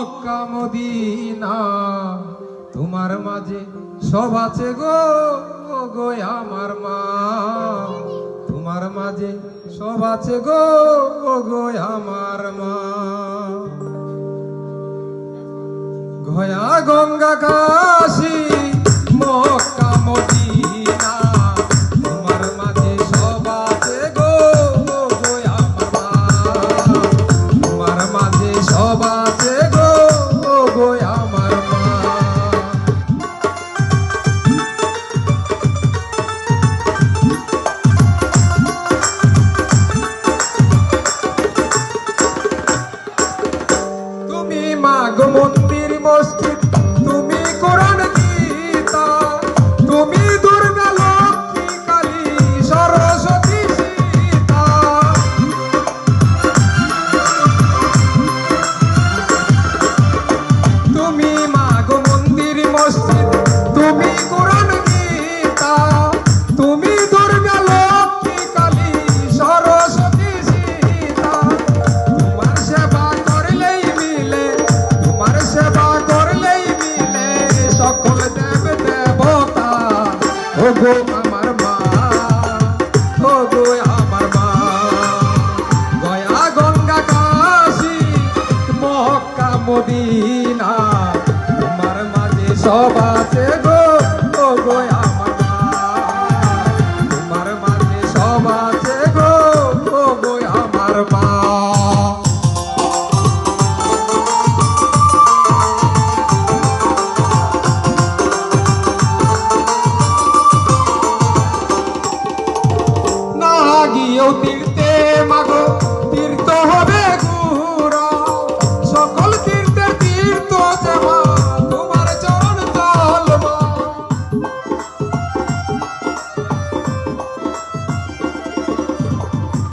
Mecca Medina তোমার মাঝে সব আছে গো গো আমার মা তোমার মাঝে সব আছে গো গো আমার মা গয়া গঙ্গা কাশী মক্কা মদিনা তোমার মাঝে সব আছে গো গো আমার মা তোমার মাঝে সব আছে গো গো আমার মা তুমি মা গো মন্দির মসজিদ তুমি কোরআন গীতা তুমি দুর্গা লক্ষ্মী কালী সরস্বতী সীতা তুমি মা গো মন্দির মসজিদ তুমি কোরআন গীতা তুমি দুর্গা লক্ষ্মী কালী সরস্বতী সীতা তোমার সেবা করলেই মিলে তোমার সেবা করলেই মিলে সকল দেব দেবতা ও গো আমার মা ও গো আমার মা গয়া গঙ্গা কাশী মক্কা মদিনা তোমার মাঝে সব আছে